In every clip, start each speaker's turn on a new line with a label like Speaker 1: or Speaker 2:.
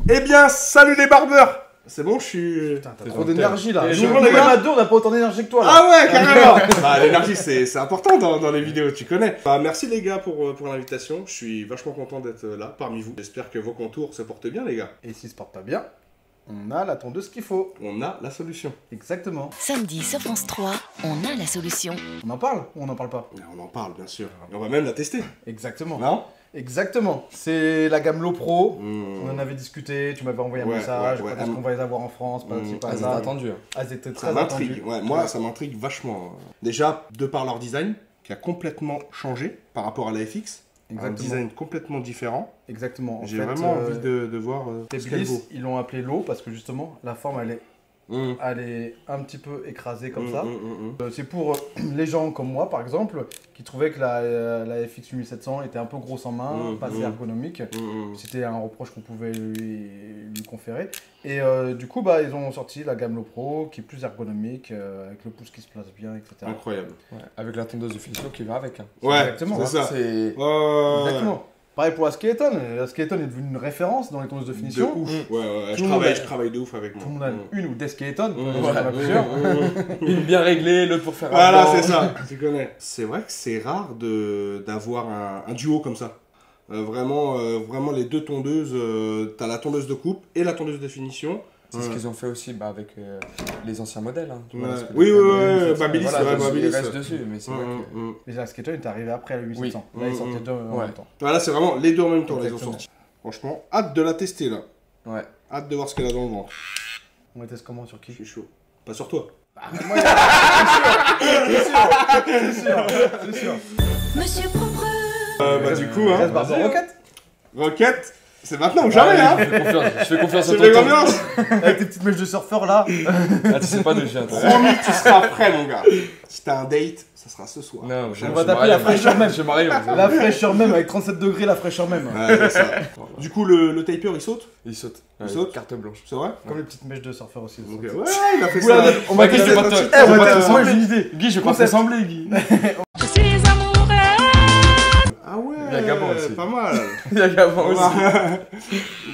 Speaker 1: Eh bien, salut les barbeurs. C'est bon, je suis...
Speaker 2: Putain, t'as trop d'énergie là.
Speaker 1: Je
Speaker 2: Nous,
Speaker 1: vois, les
Speaker 2: même
Speaker 1: gars.
Speaker 2: à deux, on n'a pas autant d'énergie que toi là.
Speaker 1: Ah ouais, carrément. Bah, l'énergie, c'est important dans les vidéos, tu connais. Bah, merci les gars pour l'invitation. Je suis vachement content d'être là parmi vous. J'espère que vos contours se portent bien, les gars.
Speaker 2: Et s'ils se portent pas bien, on a la tondeuse qu'il faut.
Speaker 1: On a la solution.
Speaker 2: Exactement.
Speaker 3: Samedi sur France 3, on a la solution.
Speaker 2: On en parle ou on n'en parle pas?
Speaker 1: On en parle, bien sûr. Et on va même la tester.
Speaker 2: Exactement.
Speaker 1: Non?
Speaker 2: Exactement. C'est la gamme Low Pro.
Speaker 1: Mmh.
Speaker 2: On en avait discuté, tu m'avais envoyé un
Speaker 1: Ouais,
Speaker 2: message.
Speaker 1: ouais,
Speaker 2: Quand est-ce qu'on va les avoir en France? Pas ci, pas ça.
Speaker 4: attendu.
Speaker 2: Ah, c'était
Speaker 1: Ça
Speaker 2: très
Speaker 1: m'intrigue.
Speaker 2: attendu.
Speaker 1: Ouais, moi, ça m'intrigue vachement. Déjà, de par leur design, qui a complètement changé par rapport à la FX. Un
Speaker 2: Exactement.
Speaker 1: design complètement différent.
Speaker 2: Exactement. En
Speaker 1: J'ai
Speaker 2: fait,
Speaker 1: vraiment envie de voir
Speaker 2: les
Speaker 1: ce qu'elle
Speaker 2: Bliss,
Speaker 1: vaut.
Speaker 2: ils l'ont appelé Low parce que justement, la forme, elle est un petit peu écrasée comme ça. C'est pour les gens comme moi, par exemple, qui trouvaient que la FX 8700 était un peu grosse en main, pas assez ergonomique. C'était un reproche qu'on pouvait lui conférer. Et du coup, bah, ils ont sorti la gamme Low Pro, qui est plus ergonomique, avec le pouce qui se place bien, etc.
Speaker 1: Incroyable.
Speaker 4: Ouais, avec la tondeuse de finition qui va avec. Hein.
Speaker 1: Ouais,
Speaker 2: Exactement,
Speaker 1: c'est
Speaker 2: hein.
Speaker 1: ça.
Speaker 4: C'est...
Speaker 2: Exactement. Pareil pour la Skeleton. La Skeleton est devenue une référence dans les tondeuses de finition.
Speaker 1: De ouf. Ouais,
Speaker 2: Tout le monde
Speaker 1: je travaille de ouf avec moi.
Speaker 2: Tout le monde a une ou des Skeleton,
Speaker 1: Mmh.
Speaker 2: on en a plusieurs.
Speaker 4: Une bien réglée, l'autre pour faire
Speaker 1: Voilà,
Speaker 4: un blanc.
Speaker 1: c'est ça, tu connais. C'est vrai que c'est rare d'avoir un duo comme ça. Vraiment les deux tondeuses, t'as la tondeuse de coupe et la tondeuse de finition.
Speaker 4: C'est ce qu'ils ont fait aussi avec les anciens modèles. Hein, tu vois,
Speaker 1: Ouais.
Speaker 4: parce que
Speaker 1: Oui,
Speaker 4: les
Speaker 1: Babilis,
Speaker 4: voilà,
Speaker 1: ouais,
Speaker 4: ils
Speaker 1: Babilis.
Speaker 4: restent dessus, mais c'est vrai que...
Speaker 2: Mais la Skeleton est arrivée après la 8700.
Speaker 1: Oui.
Speaker 2: Là, ils sortaient deux en
Speaker 4: Ouais.
Speaker 2: même temps.
Speaker 1: Voilà, c'est vraiment les deux en même temps, là, ils ont
Speaker 2: Exactement.
Speaker 1: sorti. Franchement, hâte de la tester là.
Speaker 4: Ouais.
Speaker 1: Hâte de voir ce qu'elle a dans le ventre.
Speaker 2: On les teste comment sur qui?
Speaker 1: Je suis chaud. Pas sur toi.
Speaker 2: C'est sûr.
Speaker 3: Monsieur Propre.
Speaker 1: Du coup, hein.
Speaker 2: Reste barre de roquette.
Speaker 1: Roquette, c'est maintenant ou jamais, hein.
Speaker 4: Je fais confiance à
Speaker 1: Tu
Speaker 4: ton
Speaker 1: fais
Speaker 4: temps.
Speaker 1: confiance.
Speaker 2: Avec tes petites mèches de surfeur là.
Speaker 4: Ah, tu sais pas de chien, toi.
Speaker 1: Promis, tu seras prêt, mon gars. Si t'as un date, ça sera ce soir.
Speaker 4: Non,
Speaker 2: On va taper la fraîcheur même.
Speaker 4: Je marie,
Speaker 2: La fraîcheur même, avec 37 degrés, la fraîcheur même.
Speaker 1: Ouais, c'est ça. Du coup, le taper, il saute.
Speaker 4: Il saute.
Speaker 1: Il saute.
Speaker 4: Carte blanche.
Speaker 1: C'est vrai.
Speaker 2: Comme les petites mèches de surfeur aussi.
Speaker 1: Donc, ouais, il a fait
Speaker 2: Oula,
Speaker 1: ça.
Speaker 2: on va
Speaker 4: Guy,
Speaker 2: tester
Speaker 4: je vais
Speaker 2: ça.
Speaker 4: pas te-
Speaker 2: Eh, on
Speaker 4: je vais
Speaker 2: va
Speaker 4: pas te
Speaker 2: tester. Moi,
Speaker 4: ressembler.
Speaker 2: j'ai une idée.
Speaker 4: Guy, je vais pas te
Speaker 2: Concept.
Speaker 4: ressembler, Guy.
Speaker 3: Je suis amoureux.
Speaker 1: Ah ouais,
Speaker 4: Il y a Gabin aussi.
Speaker 1: pas mal.
Speaker 4: Il y a Gabin aussi.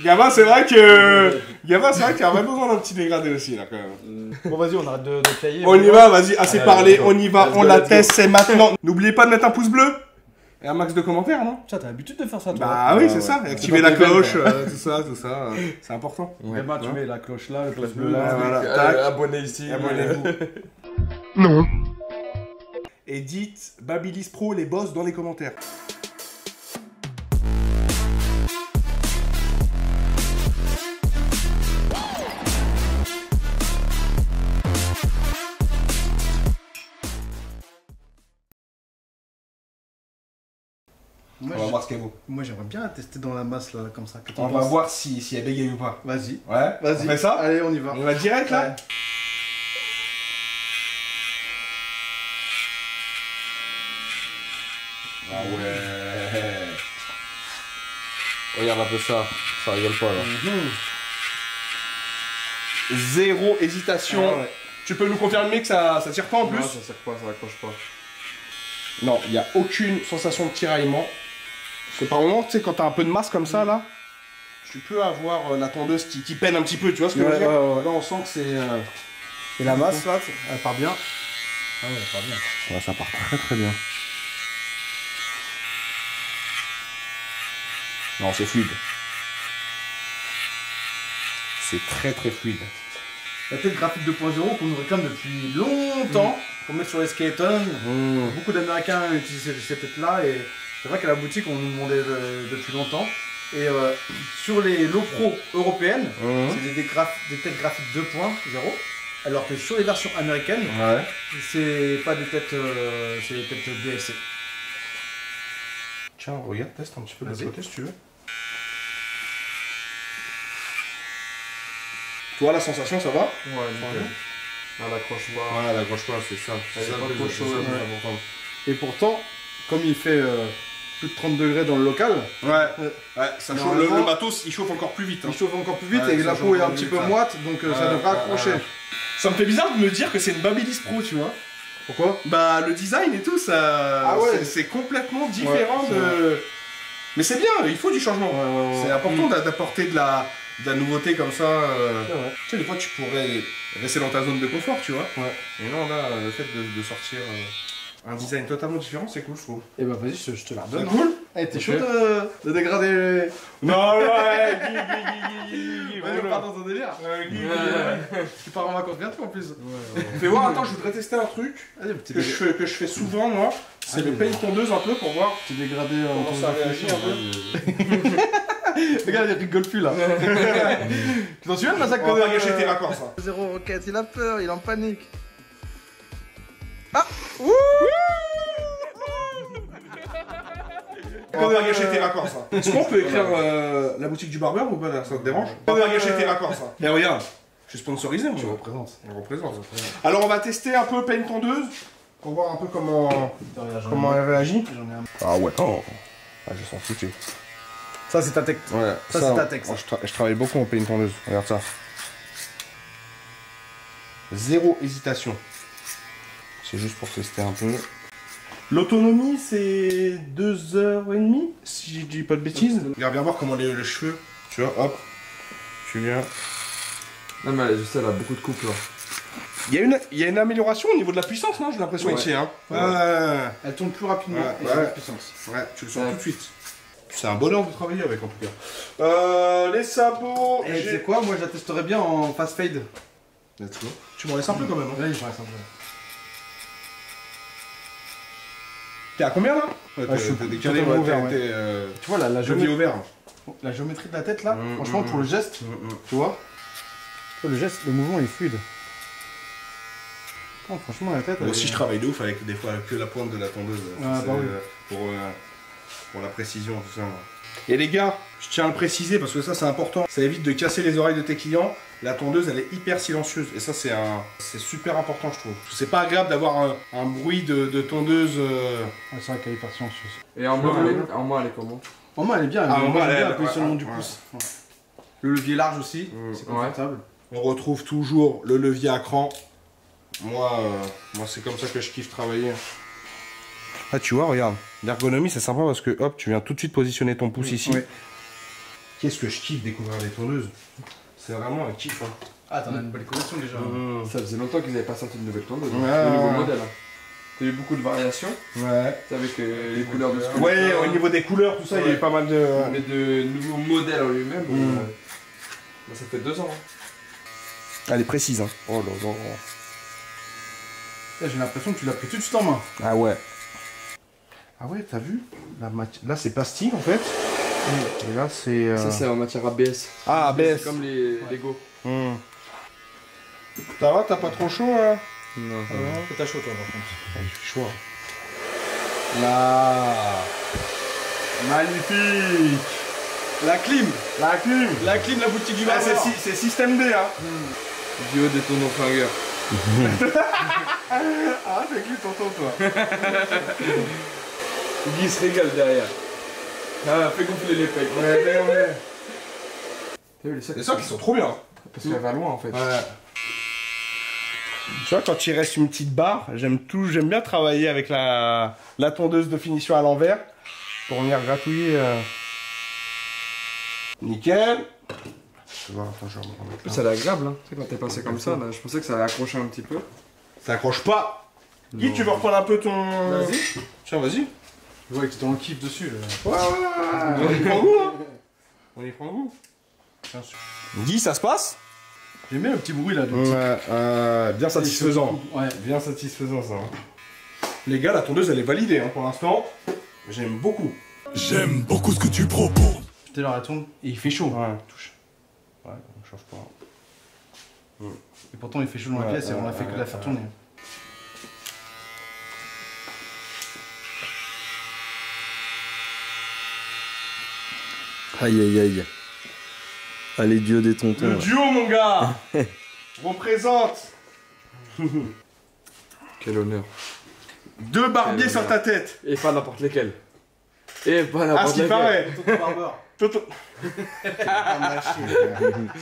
Speaker 1: Gabin, c'est vrai que... Gabin, c'est vrai qu'il aurait besoin d'un petit dégradé aussi, là, quand même.
Speaker 2: Bon, vas-y, on arrête de cailler.
Speaker 1: On y va, vas-y, assez parlé, on y va,
Speaker 4: Let's
Speaker 1: on
Speaker 4: go,
Speaker 1: la
Speaker 4: let's
Speaker 1: teste, c'est maintenant. N'oubliez pas de mettre un pouce bleu et un max de commentaires, non?
Speaker 2: Putain, t'as l'habitude de faire ça, toi.
Speaker 1: Bah oui,
Speaker 4: ouais,
Speaker 1: c'est
Speaker 4: ouais.
Speaker 1: ça, et
Speaker 4: C'est
Speaker 1: activer
Speaker 4: pas
Speaker 1: la
Speaker 4: tes veines,
Speaker 1: cloche,
Speaker 4: quoi.
Speaker 1: tout ça, c'est important.
Speaker 4: Ouais.
Speaker 2: Eh ben, tu
Speaker 1: Ouais.
Speaker 2: mets la cloche là, le pouce bleu
Speaker 1: Ouais,
Speaker 2: là.
Speaker 1: voilà. Tac.
Speaker 4: Abonnez ici.
Speaker 1: Abonnez-vous. Non. Et dites Babilis Pro les boss dans les commentaires.
Speaker 2: Moi,
Speaker 1: On va voir ce qu'elle vaut.
Speaker 2: moi, j'aimerais bien la tester dans la masse là, comme ça. Que t'en
Speaker 1: On va
Speaker 2: penses?
Speaker 1: voir si elle bégaye ou pas.
Speaker 2: Vas-y.
Speaker 1: Ouais,
Speaker 2: Vas-y.
Speaker 1: on fait ça.
Speaker 2: Allez, on y va.
Speaker 1: On va direct là.
Speaker 2: Ouais.
Speaker 1: Ah ouais.
Speaker 4: Regarde un peu ça. Ça rigole pas, là.
Speaker 1: Zéro hésitation.
Speaker 2: Ah ouais.
Speaker 1: Tu peux nous confirmer que ça tire pas en plus?
Speaker 4: Non, ça sert pas, ça raccroche pas.
Speaker 1: Non, il n'y a aucune sensation de tiraillement. Parce que par moment, tu sais, quand t'as un peu de masse comme ça, là, tu peux avoir la tondeuse qui peine un petit peu, tu vois ce que je veux dire?
Speaker 2: Là, on sent que c'est. Et la masse là, elle part bien. Ah ouais, elle part bien.
Speaker 1: Ouais, ça part très très bien. Non, c'est fluide. C'est très très fluide.
Speaker 2: La tête graphique 2.0 qu'on nous réclame depuis longtemps, qu'on met sur les Skeleton. Beaucoup d'Américains utilisent ces têtes-là et c'est vrai qu'à la boutique on nous demandait depuis longtemps. Et sur les Low Pro européennes, c'est des têtes graphiques 2.0, alors que sur les versions américaines,
Speaker 1: Ouais.
Speaker 2: c'est pas des têtes, c'est des têtes DSC.
Speaker 1: Tiens, regarde, teste un petit peu de l'autre
Speaker 2: Vas-y.
Speaker 1: côté si tu veux. Toi, la sensation, ça va?
Speaker 4: Ouais, nickel. Elle accroche pas.
Speaker 1: Ouais, la gauche pas, c'est ça.
Speaker 4: Elle est
Speaker 1: ça
Speaker 4: pas
Speaker 1: le
Speaker 4: trop
Speaker 1: plus-
Speaker 4: chaude,
Speaker 1: c'est ça le plus
Speaker 4: ouais.
Speaker 1: important.
Speaker 2: Et pourtant, comme il fait plus de 30 degrés dans le local,
Speaker 1: Ouais, ça chauffe.
Speaker 2: Normalement-
Speaker 1: Le matos, il chauffe encore plus vite. Hein.
Speaker 2: il chauffe encore plus vite
Speaker 1: Ouais,
Speaker 2: et
Speaker 1: ça
Speaker 2: la
Speaker 1: chauffe
Speaker 2: peau est un
Speaker 1: encore
Speaker 2: petit
Speaker 1: plus
Speaker 2: peu
Speaker 1: vite, ça.
Speaker 2: moite, donc ça
Speaker 1: Ouais,
Speaker 2: devrait accrocher.
Speaker 1: Ça me fait bizarre de me dire que c'est une Babilis Pro, tu vois.
Speaker 2: Pourquoi?
Speaker 1: Bah, le design et tout, ça.
Speaker 2: Ah ouais.
Speaker 1: C'est complètement différent
Speaker 2: Ouais,
Speaker 1: de. Mais c'est bien, il faut du changement. C'est important d'apporter de de la nouveauté comme ça.
Speaker 2: Ouais.
Speaker 1: Tu sais, des fois, tu pourrais rester dans ta zone de confort, tu vois.
Speaker 2: Ouais.
Speaker 1: Et non, là, le fait de sortir un design totalement différent, c'est cool, je trouve.
Speaker 2: Et bah vas-y, je te la
Speaker 1: C'est
Speaker 2: redonne.
Speaker 1: cool.
Speaker 2: Eh, t'es
Speaker 1: Ok.
Speaker 2: chaud de dégrader.
Speaker 1: Non, ouais,
Speaker 2: Vas-y, on part dans un délire. Tu pars en vacances bientôt en plus.
Speaker 1: Fais voir, attends, je voudrais tester un truc
Speaker 2: Vas-y, petit
Speaker 1: que je fais souvent, moi. C'est le paint tondeuse un peu pour voir
Speaker 2: Petit dégradé
Speaker 1: comment ça réagit un peu.
Speaker 2: Regarde, il rigole plus là. Tu t'en souviens de la sac
Speaker 1: On va pas gâcher tes vacances, hein.
Speaker 2: Zéro roquette, il a peur, il est en panique. Ah. Ouh.
Speaker 1: On va pas gâcher tes vacances. Hein. Est-ce qu'on peut écrire la boutique du barbeur ou pas là, ça te dérange? On va pas gâcher tes vacances. Hein. Et regarde, je suis sponsorisé, moi.
Speaker 2: Tu représentes.
Speaker 1: On représente. Alors on va tester un peu paint tondeuse pour voir un peu comment elle réagit.
Speaker 2: J'en ai un.
Speaker 1: Ah ouais. Oh. Ah, je sens foutu.
Speaker 2: Ça, c'est ta tech.
Speaker 1: Ouais.
Speaker 2: Ça, c'est ta texte.
Speaker 1: Je travaille beaucoup en paint tondeuse. Regarde ça. Zéro hésitation. C'est juste pour tester un peu. L'autonomie, c'est 2h30, si je dis pas de bêtises. Regarde bien voir comment les cheveux, tu vois, hop, tu viens.
Speaker 4: Non, mais je sais, elle a beaucoup de couple là.
Speaker 1: Il y a une amélioration au niveau de la puissance, non? J'ai l'impression
Speaker 4: Ouais.
Speaker 1: ici, hein.
Speaker 2: Elle tourne plus rapidement
Speaker 1: Ouais,
Speaker 2: et
Speaker 1: ouais.
Speaker 2: c'est la puissance.
Speaker 1: Ouais, tu le sens
Speaker 4: Ouais.
Speaker 1: tout de suite. C'est un bonheur de travailler avec, en tout cas. Les sabots,
Speaker 2: Et tu sais quoi, moi je la testerais bien en fast fade.
Speaker 1: Let's go. Tu m'en laisses un peu quand même, hein.
Speaker 2: Là, il faudrait ça.
Speaker 1: T'es à combien, là?
Speaker 2: je suis
Speaker 1: t'es décalé,
Speaker 2: totalement
Speaker 1: ouais,
Speaker 2: ouvert,
Speaker 1: t'es,
Speaker 2: Tu vois, la
Speaker 1: je vis ouvert.
Speaker 2: géométrie de la tête là,
Speaker 1: Mm,
Speaker 2: franchement,
Speaker 1: mm,
Speaker 2: pour le geste, tu vois. Le geste, le mouvement est fluide. Oh, franchement, la tête.
Speaker 1: Moi
Speaker 2: elle
Speaker 1: aussi,
Speaker 2: est-
Speaker 1: je travaille de ouf avec des fois que la pointe de la tondeuse.
Speaker 2: Ah,
Speaker 1: C'est,
Speaker 2: bah oui.
Speaker 1: pour la précision, tout ça. Et les gars, je tiens à le préciser parce que ça, c'est important. Ça évite de casser les oreilles de tes clients. La tondeuse, elle est hyper silencieuse. Et ça, c'est super important, je trouve. C'est pas agréable d'avoir un bruit de tondeuse.
Speaker 2: Ouais, c'est vrai qu'elle est hyper silencieuse.
Speaker 4: Et en main, elle est comment?
Speaker 2: En main, elle est bien.
Speaker 1: Ah, en main,
Speaker 2: elle est bien,
Speaker 1: elle-
Speaker 2: le positionnement
Speaker 1: ouais,
Speaker 2: du
Speaker 1: ouais.
Speaker 2: pouce. Ouais. Le levier large aussi, c'est
Speaker 4: Ouais.
Speaker 2: confortable.
Speaker 1: On retrouve toujours le levier à cran. Moi, c'est comme ça que je kiffe travailler. Ah, tu vois, regarde. L'ergonomie, c'est sympa parce que, hop, tu viens tout de suite positionner ton pouce ici.
Speaker 2: Ouais.
Speaker 1: Qu'est-ce que je kiffe découvrir les tondeuses. C'est vraiment un kiff, hein.
Speaker 2: Ah, t'en as une belle collection déjà.
Speaker 4: Ça faisait longtemps qu'ils n'avaient pas sorti de nouvelle tondeuse.
Speaker 1: Ouais,
Speaker 4: Le nouveau
Speaker 1: ouais.
Speaker 4: modèle. T'as eu beaucoup de variations.
Speaker 1: Ouais.
Speaker 4: C'est avec les couleurs de ce
Speaker 1: Ouais, au niveau des couleurs, tout ça, il y a eu pas mal de...
Speaker 4: Mais de nouveaux modèles en lui-même. Bah, ça fait 2 ans. Hein.
Speaker 1: Elle est précise, hein. Oh là là.
Speaker 2: Là, j'ai l'impression que tu l'as pris tout de suite en main.
Speaker 1: Ah ouais. Ah ouais, t'as vu? Là, c'est pastille, en fait. Et là, c'est...
Speaker 4: Ça, c'est en matière ABS.
Speaker 1: Ah, ABS.
Speaker 4: C'est comme les Lego.
Speaker 1: Ça va, t'as pas trop chaud, hein?
Speaker 4: Non.
Speaker 2: T'as chaud, toi, par contre.
Speaker 1: Il fait chaud, hein.
Speaker 2: Là. Magnifique. La clim.
Speaker 1: La clim.
Speaker 2: La clim, la boutique du
Speaker 1: Ah,
Speaker 2: barbeur.
Speaker 1: c'est système D, hein.
Speaker 4: Duo des tonneaux flingueurs.
Speaker 1: Ah, c'est qui tonton, toi?
Speaker 4: Guy se régale derrière. Ah, fais gonfler les pecs.
Speaker 1: Ouais.
Speaker 4: T'as vu les sacs?
Speaker 1: Les sacs, ils sont trop bien.
Speaker 4: Parce qu'elle va loin en fait.
Speaker 1: Ouais. Tu vois, quand il reste une petite barre, j'aime bien travailler avec la tondeuse de finition à l'envers pour venir gratouiller. Nickel. Tu vois, attends, je vais me remettre là.
Speaker 4: Ça a l'air agréable, hein. Tu sais, quand t'es passé comme ça, là, je pensais que ça allait accrocher un petit peu.
Speaker 1: Ça accroche pas. Guy, tu veux reprendre un peu ton...
Speaker 2: Vas-y.
Speaker 1: Tiens, vas-y.
Speaker 2: Je vois que t'es en kiff dessus.
Speaker 1: Ouais. On y prend goût, hein. On y prend goût. Guy, ça se passe?
Speaker 2: J'aime bien le petit bruit là. De petit...
Speaker 1: Ouais, bien satisfaisant.
Speaker 2: Ouais.
Speaker 1: Bien satisfaisant, ça. Les gars, la tondeuse, elle est validée, hein, pour l'instant. J'aime beaucoup.
Speaker 5: J'aime beaucoup ce que tu proposes.
Speaker 2: Tout à l'heure, elle tourne et il fait chaud.
Speaker 1: Ouais, touche. Ouais, on change pas.
Speaker 2: Et pourtant, il fait chaud dans la
Speaker 1: Ouais,
Speaker 2: pièce et on a fait que de la faire tourner.
Speaker 6: Aïe aïe aïe. Allez, duo des tontons.
Speaker 1: Le
Speaker 6: là.
Speaker 1: duo, mon gars. Représente.
Speaker 4: Quel honneur.
Speaker 1: 2 barbiers sur ta tête.
Speaker 4: Et pas n'importe lesquels. Et pas
Speaker 1: Ah,
Speaker 4: n'importe
Speaker 1: ce qui
Speaker 4: lesquels.
Speaker 1: paraît.
Speaker 2: Tonton barbeur.
Speaker 1: Tonton.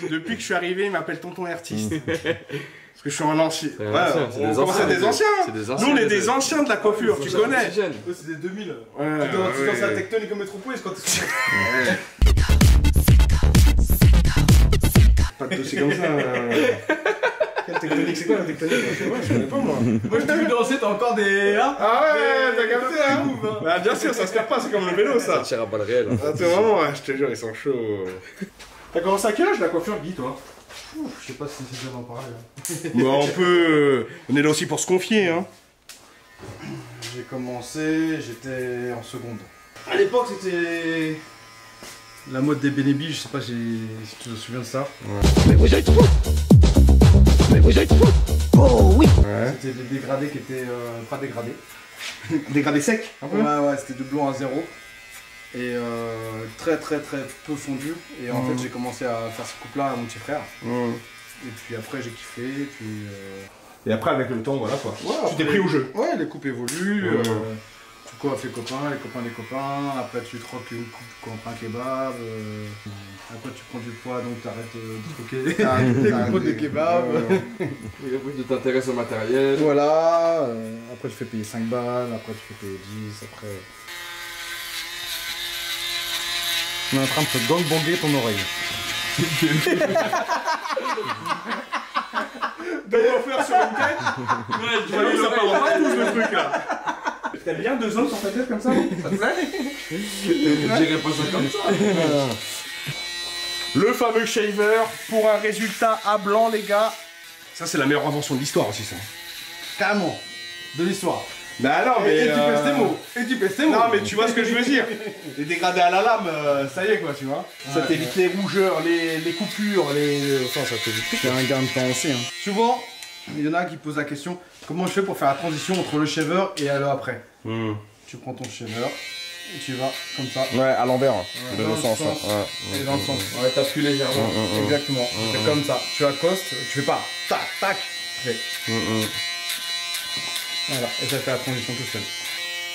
Speaker 1: Depuis que je suis arrivé, il m'appelle tonton artiste. Parce que je suis un ancien.
Speaker 4: C'est un
Speaker 1: Ouais,
Speaker 4: ancien, c'est
Speaker 1: on
Speaker 4: des
Speaker 1: commence à
Speaker 4: anciens,
Speaker 1: des anciens.
Speaker 4: C'est des
Speaker 1: Nous,
Speaker 4: anciens.
Speaker 1: on est
Speaker 4: les-
Speaker 1: des anciens de la coiffure, tu connais.
Speaker 4: Oxygène.
Speaker 2: C'est des 2000.
Speaker 1: Ouais,
Speaker 2: Tu danses
Speaker 1: ouais.
Speaker 2: à Tectonique au Métropolis quand t'es sur...
Speaker 1: c'est comme ça. Quelle tectonique? C'est quoi la tectonique? Je connais pas moi.
Speaker 2: Moi je t'ai vu danser, t'as encore des. Hein,
Speaker 1: ah ouais, t'as capté hein? Bah bien sûr, ça se perd pas, c'est comme le vélo ça.
Speaker 4: Ça tire à balles réelles.
Speaker 1: Ah t'es vraiment, ouais, je te jure, ils sont chauds. T'as commencé à quel âge la coiffure, Guy, toi?
Speaker 2: Je sais pas si c'est bien d'en parler. Hein.
Speaker 1: Bah on peut... On est là aussi pour se confier, hein.
Speaker 2: J'ai commencé, j'étais en seconde. À l'époque, c'était la mode des Bénébi, je sais pas si tu te souviens de ça.
Speaker 3: Mais vous êtes fous! Mais vous êtes fous! Oh oui!
Speaker 1: Ouais.
Speaker 2: C'était des dégradés qui étaient pas dégradés.
Speaker 1: Dégradé sec, un peu.
Speaker 2: Ouais, c'était de blanc à zéro. Et très peu fondu. Et en fait, j'ai commencé à faire ce coupe-là à mon petit frère. Et puis après, j'ai kiffé. Et puis.
Speaker 1: Et après, avec le temps, voilà quoi.
Speaker 2: Ouais,
Speaker 1: tu t'es pris au jeu.
Speaker 2: Ouais, les coupes évoluent. Tu coiffes les copains, les copains. Après, tu te roques une coupe contre un kebab. Après, tu prends du poids, donc t'arrêtes de troquer les coupes de kebab.
Speaker 4: Et après, tu t'intéresses au matériel.
Speaker 2: Voilà. Après, tu fais payer 5 balles. Après, tu fais payer 10. Après. On est en train de te gangbanger ton oreille.
Speaker 1: De refaire sur une tête. Ouais, tu vois, ça part en patouche le truc là. T'aimes bien 2 os sur ta tête comme ça? Ça te plaît?
Speaker 4: Je dirais pas ça comme ça.
Speaker 1: Le fameux shaver pour un résultat à blanc, les gars. Ça, c'est la meilleure invention de l'histoire aussi, ça.
Speaker 2: Carrément. De l'histoire.
Speaker 1: Bah non, mais.
Speaker 2: Et tu pèses tes mots. Et tu pèses tes mots.
Speaker 1: Non, mais tu vois ce que je veux dire. Les dégradés à la lame, ça y est quoi, tu vois. Ça t'évite les rougeurs, les coupures, les. Enfin, ça t'évite tout.
Speaker 2: C'est un gain de temps aussi. Hein. Souvent, il y en a qui posent la question comment je fais pour faire la transition entre le shaver et le après. Tu prends ton shaver et tu vas comme ça.
Speaker 1: Ouais, à l'envers.
Speaker 2: Dans le sens. Et dans le sens.
Speaker 4: Ouais, t'appuies légèrement.
Speaker 2: Exactement. Tu fais comme ça. Tu accostes, tu fais pas tac, tac. Tu fais. Voilà, et ça fait la transition tout seul.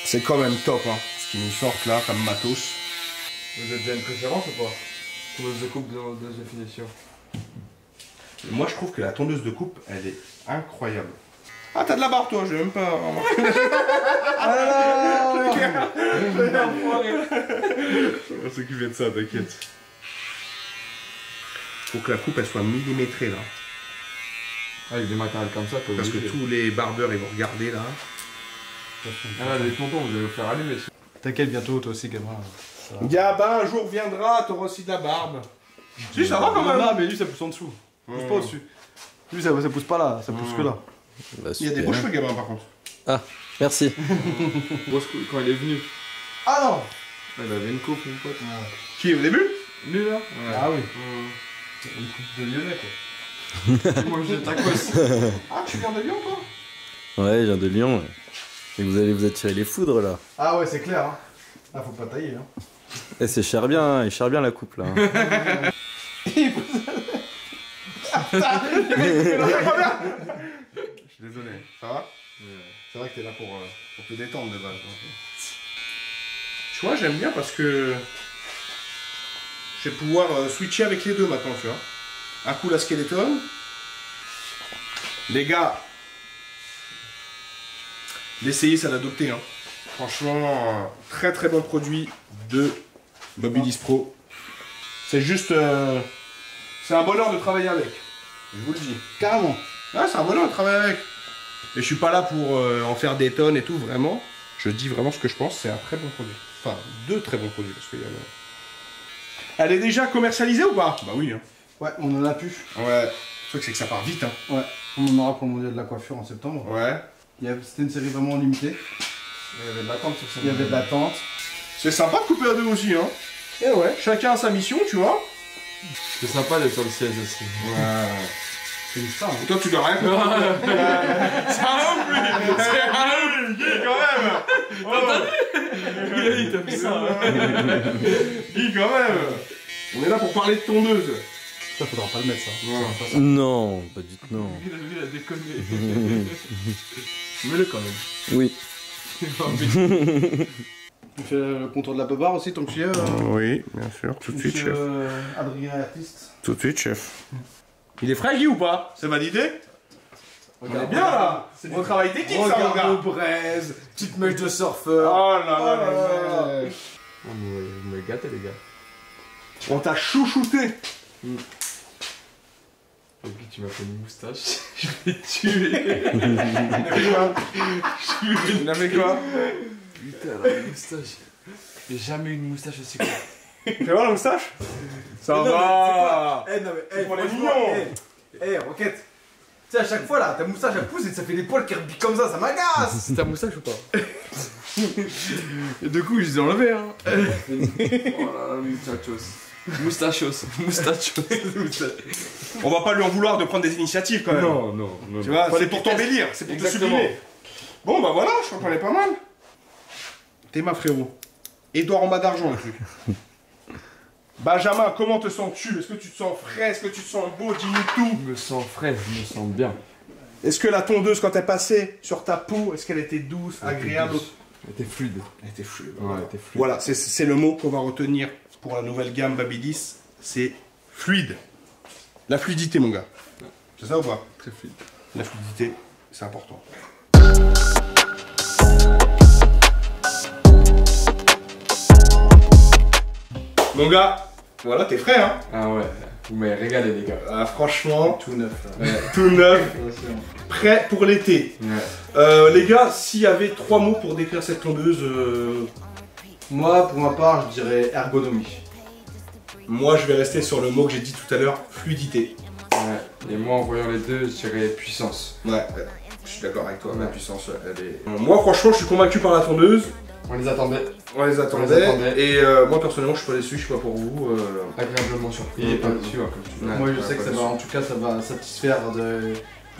Speaker 1: C'est quand même top, hein. Ce qu'ils nous sortent là, comme matos.
Speaker 4: Vous avez déjà une préférence ou pas? Tondeuse de coupe de définition.
Speaker 1: Moi, je trouve que la tondeuse de coupe, elle est incroyable. Ah, t'as de la barbe, toi, j'ai même pas remarqué. On va s'occuper de ça, t'inquiète. Faut que la coupe, elle soit millimétrée, là.
Speaker 4: Avec des matériels comme ça,
Speaker 1: Parce que tous les barbeurs, ils vont regarder, là.
Speaker 4: Ah là, les tontons, vous allez vous faire allumer.
Speaker 2: T'inquiète, bientôt, toi aussi, gamin.
Speaker 1: Gabin, un jour viendra, t'auras aussi de la barbe. Si, ça va quand même.
Speaker 2: Non, mais lui, ça pousse en dessous. Ça pousse pas au-dessus. Lui, ça pousse pas là, ça pousse que là.
Speaker 6: Bah,
Speaker 1: Il y a des beaux cheveux, Gabin, par contre.
Speaker 6: Ah, merci.
Speaker 4: Quand il est venu,
Speaker 2: Ah non.
Speaker 4: il avait une coupe, mon pote.
Speaker 1: Qui est au début?
Speaker 4: Lui là?
Speaker 2: Ah oui. Une coupe de lyonnais, quoi.
Speaker 4: Moi j'ai tacos.
Speaker 1: Ah, tu viens de Lyon, toi?
Speaker 6: Ouais, je viens de Lyon. Ouais. Et vous allez vous attirer les foudres là.
Speaker 2: Ah ouais, c'est clair. Hein. Ah, faut pas tailler. Hein.
Speaker 6: Et c'est cher bien, hein, il cher bien la coupe là. Hein.
Speaker 1: Je suis désolé, ça va? C'est vrai que t'es là pour te détendre de base. Tu vois, j'aime bien parce que je vais pouvoir switcher avec les deux maintenant, tu vois. Un coup la skeleton. Les gars, l'essayer, c'est l'adopter. Hein. Franchement, très très bon produit de Mobilis Pro. C'est juste... c'est un bonheur de travailler avec. Je vous le dis.
Speaker 2: Carrément.
Speaker 1: Ah, c'est un bonheur de travailler avec. Et je suis pas là pour en faire des tonnes et tout, vraiment. Je dis vraiment ce que je pense, c'est un très bon produit. Enfin, 2 très bons produits, parce qu'il y a le... Elle est déjà commercialisée ou pas? Bah oui. Hein.
Speaker 2: Ouais, on en a pu.
Speaker 1: Ouais. Le truc, c'est que ça part vite. Hein.
Speaker 2: Ouais. On en aura pour le mondial de la coiffure en septembre.
Speaker 1: Ouais.
Speaker 2: C'était une série vraiment limitée.
Speaker 4: Il y avait de l'attente sur
Speaker 2: Il y avait de l'attente.
Speaker 1: C'est sympa de couper à 2 aussi, hein.
Speaker 2: Et ouais.
Speaker 1: Chacun a sa mission, tu vois.
Speaker 4: C'est sympa d'être sur le siège aussi.
Speaker 1: Ouais.
Speaker 2: C'est une star. Hein.
Speaker 1: Et toi, tu dois rien comprendre. C'est un ouf, lui. C'est un ouf, Guy, quand même. Oh.
Speaker 4: Il t'a fait ça.
Speaker 1: Guy, quand même. On est là pour parler de tondeuse.
Speaker 2: Ça, faudra pas le mettre, ça.
Speaker 1: Ouais.
Speaker 6: Non, pas du tout, non.
Speaker 4: Il a déconné. Mets-le quand même.
Speaker 6: Oui.
Speaker 2: Tu fais le contour de la beubare aussi, ton monsieur
Speaker 1: Oui, bien sûr, tout de suite, chef.
Speaker 2: Adrien Artiste.
Speaker 1: Tout de suite, chef. Il est frais, Guy, ou pas? C'est validé? On est bien, là. C'est du travail d'équipe, ça, mon gars.
Speaker 2: braise, petite mèche de surfeur.
Speaker 1: Oh là là.
Speaker 4: Vous me gâtez, les gars.
Speaker 1: On t'a chouchouté.
Speaker 4: Tu m'as fait une moustache, je vais te tuer.
Speaker 1: Il a fait quoi?
Speaker 4: Putain, la moustache. J'ai jamais eu une moustache aussi courte.
Speaker 1: Fais voir la moustache? Ça
Speaker 2: Mais non,
Speaker 1: va.
Speaker 2: Eh non mais, eh,
Speaker 1: Pour les
Speaker 2: franchement,
Speaker 1: mignons.
Speaker 2: Roquette. Tu sais, à chaque fois là, ta moustache elle pousse et ça fait des poils qui repiquent comme ça m'agace.
Speaker 4: C'est ta moustache ou pas?
Speaker 1: Et du coup, je les ai enlevés, hein.
Speaker 4: Oh là là, moustachos. Moustachos.
Speaker 1: On va pas lui en vouloir de prendre des initiatives quand même.
Speaker 4: Non.
Speaker 1: Tu vois, c'est pour t'embellir, c'est pour te
Speaker 4: Exactement.
Speaker 1: sublimer. Bon, bah voilà, je crois qu'on est pas mal. T'es ma frérot. Edouard en bas d'argent, le truc. Benjamin, comment te sens-tu? Est-ce que tu te sens frais? Est-ce que tu te sens beau? Dis-nous tout.
Speaker 4: Je me sens frais, je me sens bien.
Speaker 1: Est-ce que la tondeuse, quand elle passait sur ta peau, est-ce qu'elle était douce, agréable?
Speaker 4: Elle était fluide.
Speaker 1: Elle était fluide.
Speaker 4: Ouais, elle était fluide.
Speaker 1: Voilà, c'est le mot qu'on va retenir pour la nouvelle gamme Babyliss. C'est fluide. La fluidité, mon gars. C'est ça ou pas?
Speaker 4: Très fluide.
Speaker 1: La fluidité, c'est important. Mon gars, voilà, t'es frais, hein?
Speaker 4: Ah ouais, vous m'avez régalé, les gars.
Speaker 1: Ah, franchement,
Speaker 2: Tout neuf là.
Speaker 1: tout neuf, prêt pour l'été.
Speaker 4: Ouais.
Speaker 1: Les gars, s'il y avait 3 mots pour décrire cette tondeuse,
Speaker 2: Moi, pour ma part, je dirais ergonomie.
Speaker 1: moi je vais rester sur le mot que j'ai dit tout à l'heure, fluidité.
Speaker 4: Ouais. Et moi, en voyant les deux, je dirais puissance.
Speaker 1: Ouais, je suis d'accord avec toi, la
Speaker 4: Ouais.
Speaker 1: puissance, elle est... Moi, franchement, je suis convaincu par la tondeuse.
Speaker 4: On les attendait.
Speaker 1: On les attendait. Et moi, personnellement, je suis pas déçu, je sais pas pour vous.
Speaker 4: Agréablement surpris et pas déçu, hein, comme tu dis.
Speaker 1: Ouais.
Speaker 2: Moi, je sais que ça va, en tout cas, ça va satisfaire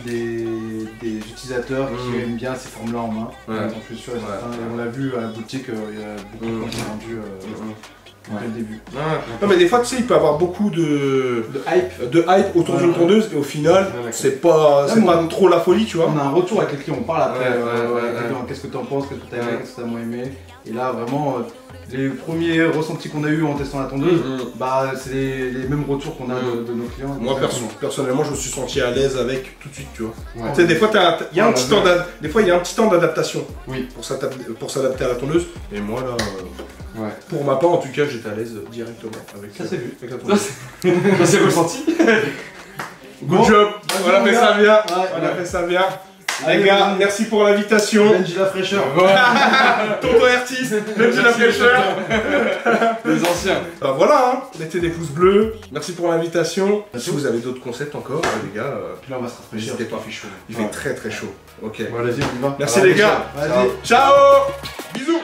Speaker 2: des utilisateurs qui aiment bien ces formes-là en main.
Speaker 1: Ouais.
Speaker 2: J'en suis sûr et certain. Et on l'a vu à la boutique, il y a beaucoup de gens qui ont vendu dès le début.
Speaker 1: Non, mais des fois, tu sais, il peut y avoir beaucoup de hype autour
Speaker 2: Ouais.
Speaker 1: d'une tondeuse et au final,
Speaker 4: Ouais,
Speaker 1: c'est pas
Speaker 2: moi-
Speaker 1: trop la folie, tu vois.
Speaker 2: On a un retour avec les clients, on parle après.
Speaker 1: Ouais.
Speaker 2: Qu'est-ce que t'en penses, qu'est-ce que t'as aimé,
Speaker 1: Ouais.
Speaker 2: qu'est-ce que t'as moins aimé. Et là, vraiment, les premiers ressentis qu'on a eu en testant la tondeuse, bah, c'est les mêmes retours qu'on a de nos clients.
Speaker 1: Moi,
Speaker 2: Exactement.
Speaker 1: personnellement, je me suis senti à l'aise avec tout de suite, tu vois.
Speaker 4: Ouais.
Speaker 1: Tu sais, des fois, il y a un
Speaker 4: Ouais,
Speaker 1: petit
Speaker 4: ouais.
Speaker 1: temps des fois, il y a un petit temps d'adaptation
Speaker 4: Oui.
Speaker 1: pour s'adapter à la tondeuse. Et moi, là,
Speaker 4: Ouais.
Speaker 1: pour ma part, en tout cas, j'étais à l'aise directement avec
Speaker 2: Ça, c'est vu.
Speaker 1: avec la tondeuse.
Speaker 4: Ça s'est ressenti.
Speaker 1: Good job. On a fait ça bien.
Speaker 2: Ouais,
Speaker 1: On a
Speaker 2: ouais.
Speaker 1: fait ça bien.
Speaker 2: Allez,
Speaker 1: Les gars,
Speaker 2: Benji.
Speaker 1: merci pour l'invitation.
Speaker 2: Benji la fraîcheur.
Speaker 1: Tonton artiste, Benji la fraîcheur.
Speaker 4: Les anciens.
Speaker 1: Bah voilà, hein. Mettez des pouces bleus. Merci pour l'invitation. Si vous avez d'autres concepts encore, les gars,
Speaker 2: Puis là, on va se rafraîchir.
Speaker 1: n'hésitez pas.
Speaker 2: Il fait chaud.
Speaker 1: Il fait très très chaud. Ok.
Speaker 2: Bon, allez-y, on y va.
Speaker 1: Merci
Speaker 2: Alors,
Speaker 1: les gars.
Speaker 2: Vas-y.
Speaker 1: Ciao. Bisous.